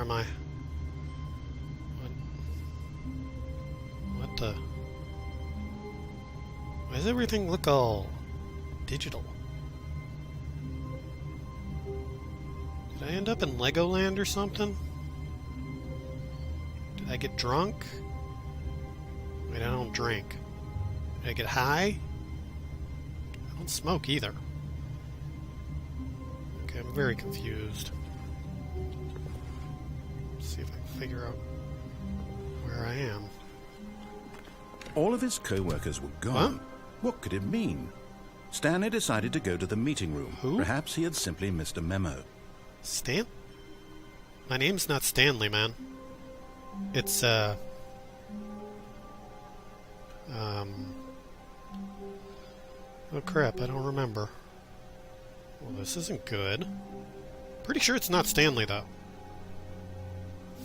am I? What the? Why does everything look all digital? Did I end up in Legoland or something? Did I get drunk? Wait, I don't drink. Did I get high? I don't smoke either. Okay, I'm very confused. Let's see if I can figure out where I am. All of his co-workers were gone. Huh? What could it mean? Stanley decided to go to the meeting room. Who? Perhaps he had simply missed a memo. Stan? My name's not Stanley, man. It's, oh crap, I don't remember. Well, this isn't good. Pretty sure it's not Stanley, though.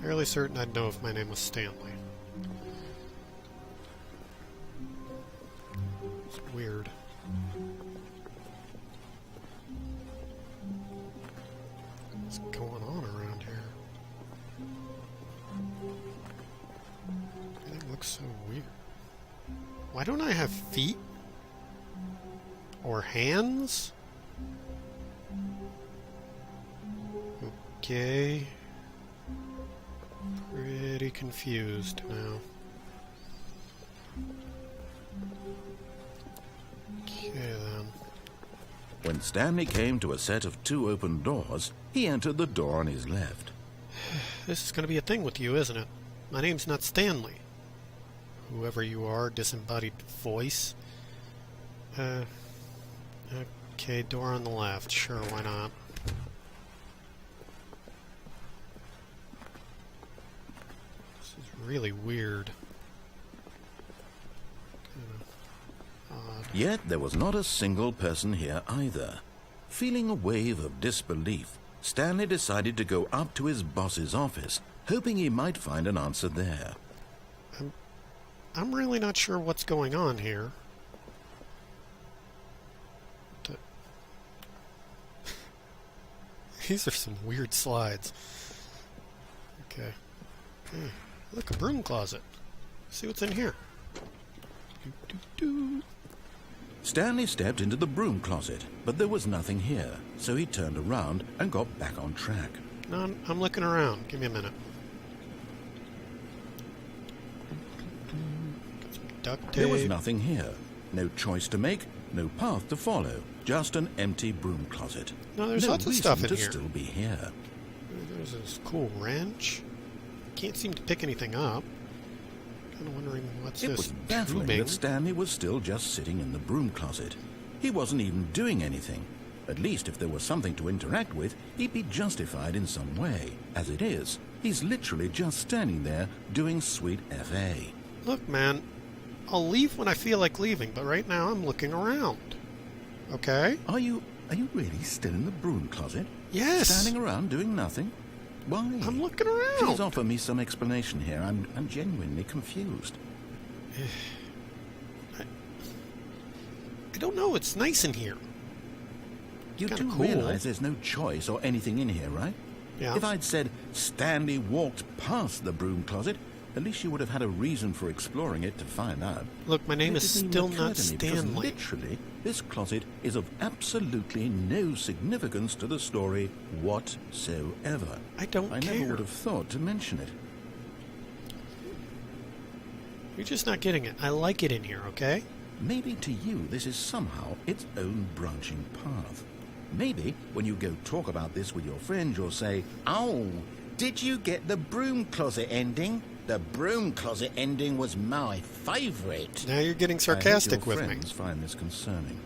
Fairly certain I'd know if my name was Stanley. It's weird. What's going on around here? Everything looks so weird. Why don't I have feet? Or hands? Okay. Pretty confused now. Okay then. When Stanley came to a set of 2 open doors, he entered the door on his left. This is going to be a thing with you, isn't it? My name's not Stanley. Whoever you are, disembodied voice. Okay, door on the left. Sure, why not? This is really weird. Odd. Yet there was not a single person here either. Feeling a wave of disbelief, Stanley decided to go up to his boss's office, hoping he might find an answer there. I'm really not sure what's going on here. These are some weird slides. Okay. Hey, look, a broom closet. See what's in here. Doo-doo-doo. Stanley stepped into the broom closet, but there was nothing here, so he turned around and got back on track. No, I'm looking around. Give me a minute. Got some duct tape. There was nothing here. No choice to make, no path to follow. Just an empty broom closet. No, there's no lots of reason stuff in to here. still be here. There's this cool wrench. Can't seem to pick anything up. Kind of wondering what's It this. was baffling tubing? that Stanley was still just sitting in the broom closet. He wasn't even doing anything. At least if there was something to interact with, he'd be justified in some way. As it is, he's literally just standing there doing sweet FA. Look, man, I'll leave when I feel like leaving, but right now I'm looking around. Okay? Are you really still in the broom closet? Yes. Standing around doing nothing? Why? I'm looking around. Please offer me some explanation here. I'm genuinely confused. I don't know. It's nice in here. You Kinda do cool. realize there's no choice or anything in here, right? Yeah. If I'd said Stanley walked past the broom closet, at least you would have had a reason for exploring it to find out. Look, my name It is didn't still even occur not to me because Stanley. literally, this closet is of absolutely no significance to the story whatsoever. I don't I care. never would have thought to mention it. You're just not getting it. I like it in here, okay? Maybe to you this is somehow its own branching path. Maybe when you go talk about this with your friends, you'll say, "Oh, did you get the broom closet ending? The broom closet ending was my favourite." Now you're getting sarcastic I hope with your me. friends find this concerning.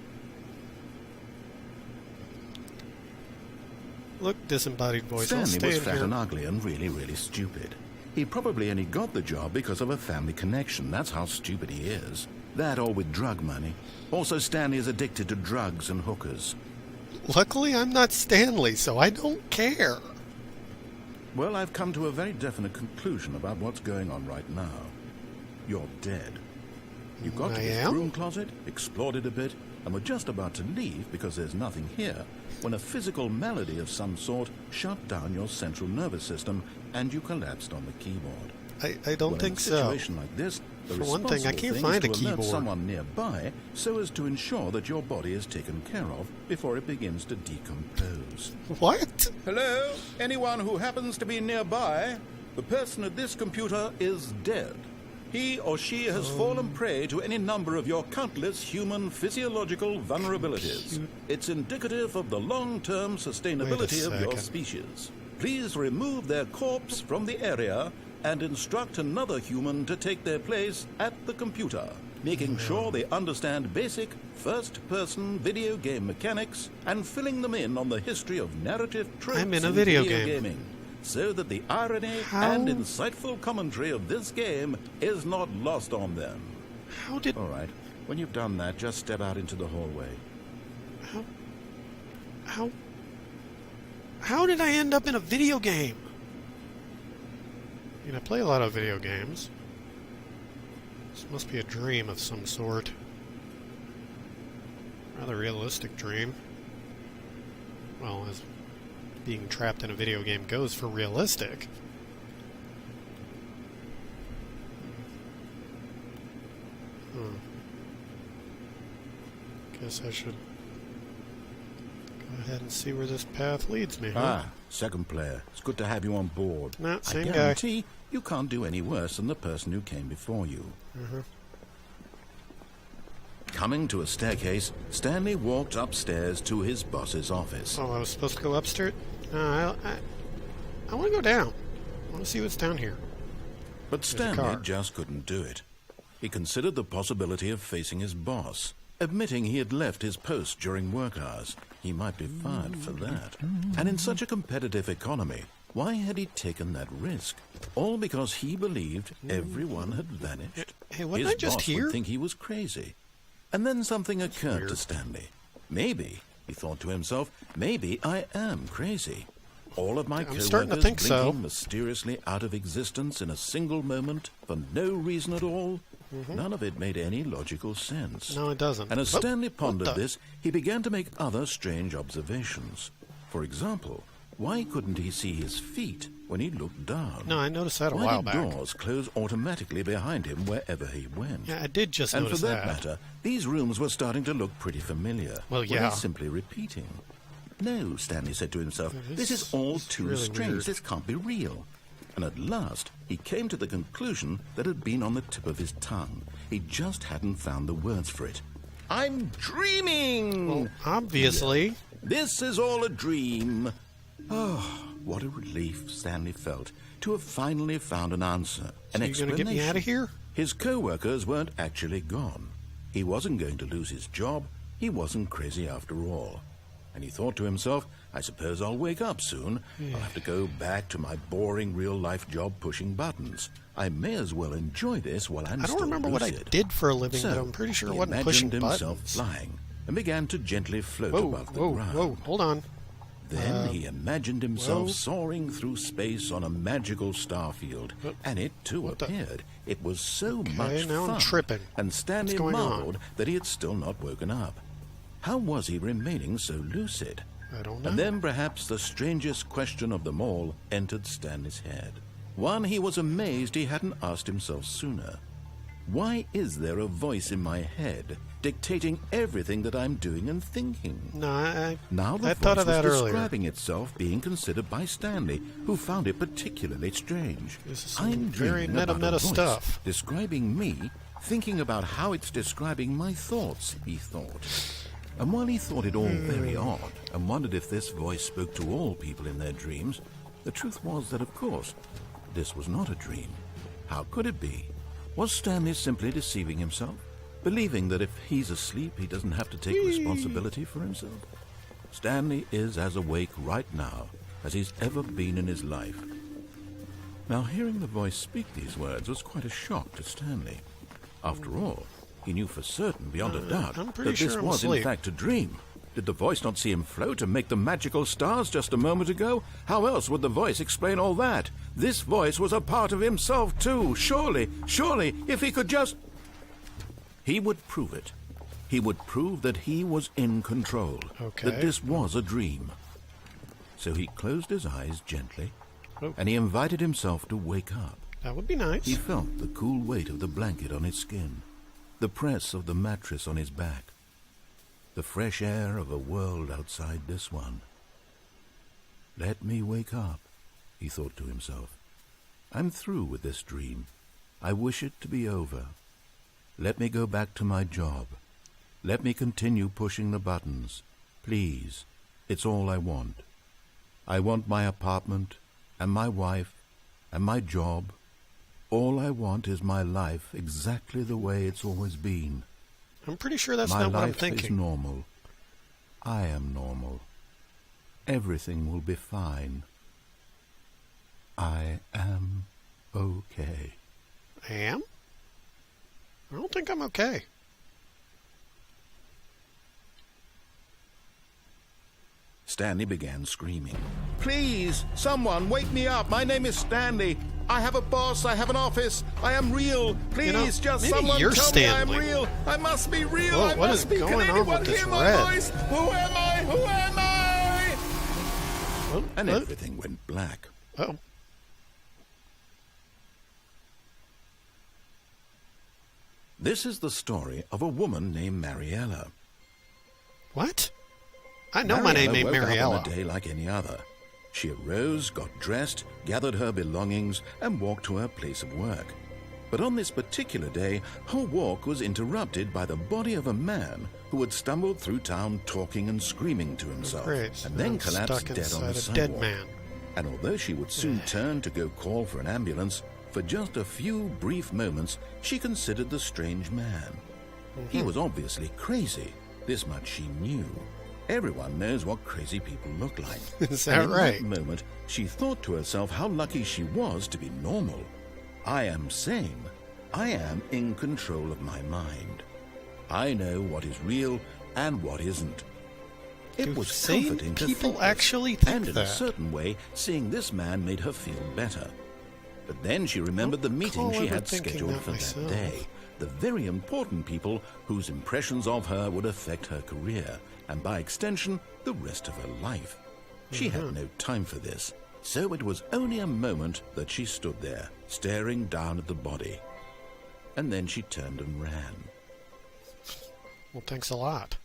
Look, disembodied voice. I'll Stanley stay was in fat here. and ugly and really, really stupid. He probably only got the job because of a family connection. That's how stupid he is. That or with drug money. Also, Stanley is addicted to drugs and hookers. Luckily, I'm not Stanley, so I don't care. Well, I've come to a very definite conclusion about what's going on right now. You're dead. You got to I this am? broom closet, explored it a bit, and were just about to leave because there's nothing here when a physical malady of some sort shut down your central nervous system and you collapsed on the keyboard. I don't think so. In a situation like this, the For one thing, I can't find a is to alert keyboard. someone nearby so as to ensure that your body is taken care of before it begins to decompose. What? Hello? Anyone who happens to be nearby? The person at this computer is dead. He or she has fallen prey to any number of your countless human physiological vulnerabilities. It's indicative of the long-term sustainability of your species. Please remove their corpse from the area and instruct another human to take their place at the computer, making sure they understand basic first-person video game mechanics and filling them in on the history of narrative tropes I'm in a video gaming, so that the irony and insightful commentary of this game is not lost on them. How did... All right, when you've done that, just step out into the hallway. How did I end up in a video game? I mean, I play a lot of video games. This must be a dream of some sort. Rather realistic dream. Well, as being trapped in a video game goes for realistic. Guess I should go ahead and see where this path leads me. Ah, second player. It's good to have you on board. No, same I guy. guarantee you can't do any worse than the person who came before you. Coming to a staircase, Stanley walked upstairs to his boss's office. Oh, I was supposed to go upstairs? I want to go down. I want to see what's down here. But Stanley just couldn't do it. He considered the possibility of facing his boss, admitting he had left his post during work hours. He might be fired for that. And in such a competitive economy, why had he taken that risk? All because he believed everyone had vanished. Hey, wasn't his I just boss here? would think he was crazy. And then something occurred to Stanley. Maybe, he thought to himself, maybe I am crazy. All of my I'm co-workers starting to think so. blinking mysteriously out of existence in a single moment for no reason at all. None of it made any logical sense. No, it doesn't. And as Stanley pondered what the- this, he began to make other strange observations. For example, why couldn't he see his feet when he looked down? No, I noticed that a Why while did back. doors close automatically behind him wherever he went? Yeah, I did just And for notice that matter, these rooms were starting to look pretty familiar. Well, Were yeah. they simply repeating? No, Stanley said to himself, this is all too really strange. weird. This can't be real. And at last, he came to the conclusion that had been on the tip of his tongue. He just hadn't found the words for it. I'm dreaming! Well, obviously. This is all a dream. Oh, what a relief Stanley felt to have finally found an answer, an So you're going to get me out of explanation. here? His co-workers weren't actually gone. He wasn't going to lose his job. He wasn't crazy after all. And he thought to himself, I suppose I'll wake up soon. I'll have to go back to my boring real-life job pushing buttons. I may as well enjoy this while I'm I still don't remember what I lucid. did for a living, So, but I'm pretty sure it he wasn't pushing imagined himself buttons. flying and began to gently float Whoa, above the whoa, ground. whoa, hold on. Then he imagined himself whoa. soaring through space on a magical starfield, and it too What the- appeared. It was so much now I'm fun, tripping. and Stanley What's going on? marveled that he had still not woken up. How was he remaining so lucid? I don't know. And then perhaps the strangest question of them all entered Stanley's head. One he was amazed he hadn't asked himself sooner. Why is there a voice in my head dictating everything that I'm doing and thinking? No, I Now the I voice thought of was that earlier. describing itself being considered by Stanley, who found it particularly strange. This is some I'm very dreaming about meta a voice stuff. describing me, thinking about how it's describing my thoughts, he thought. And while he thought it all very odd, and wondered if this voice spoke to all people in their dreams, the truth was that, of course, this was not a dream. How could it be? Was Stanley simply deceiving himself? Believing that if he's asleep, he doesn't have to take responsibility for himself? Stanley is as awake right now as he's ever been in his life. Now, hearing the voice speak these words was quite a shock to Stanley. After all, he knew for certain, beyond a doubt, I'm pretty that this sure I'm was in asleep. fact a dream. Did the voice not see him float and make the magical stars just a moment ago? How else would the voice explain all that? This voice was a part of himself too. Surely, if he could just... He would prove it. He would prove that he was in control, Okay. that this was a dream. So he closed his eyes gently, Oh. and he invited himself to wake up. That would be nice. He felt the cool weight of the blanket on his skin, the press of the mattress on his back, the fresh air of a world outside this one. Let me wake up, he thought to himself. I'm through with this dream. I wish it to be over. Let me go back to my job. Let me continue pushing the buttons. Please, it's all I want. I want my apartment, and my wife, and my job. All I want is my life exactly the way it's always been. I'm pretty sure that's My not what I'm life is thinking. normal. I am normal. Everything will be fine. I am okay. I am? I don't think I'm okay. Stanley began screaming. Please, someone, wake me up. My name is Stanley. I have a boss. I have an office. I am real. Please, just maybe someone you're tell Stanley. me I'm real. I must be real. Whoa, I what must is be. going Can on anyone with this hear my red? voice? Who am I? Who am I? Oh, And oh, everything went black. oh. This is the story of a woman named Mariella. What? I know my name ain't woke Mariella. up on a day like any other. She arose, got dressed, gathered her belongings, and walked to her place of work. But on this particular day, her walk was interrupted by the body of a man who had stumbled through town talking and screaming to himself, Great. and then I'm collapsed stuck dead on the inside a dead sidewalk. man. And although she would soon turn to go call for an ambulance, for just a few brief moments, she considered the strange man. He was obviously crazy. This much she knew. Everyone knows what crazy people look like. Is And that in right? that moment, she thought to herself how lucky she was to be normal. I am sane. I am in control of my mind. I know what is real and what isn't. It Do was sane comforting to people think this, actually think and in that? a certain way, seeing this man made her feel better. But then she remembered the meeting recall she ever had thinking scheduled that for myself. that day. The very important people whose impressions of her would affect her career, and by extension, the rest of her life. She had no time for this, so it was only a moment that she stood there, staring down at the body. And then she turned and ran. Well, thanks a lot.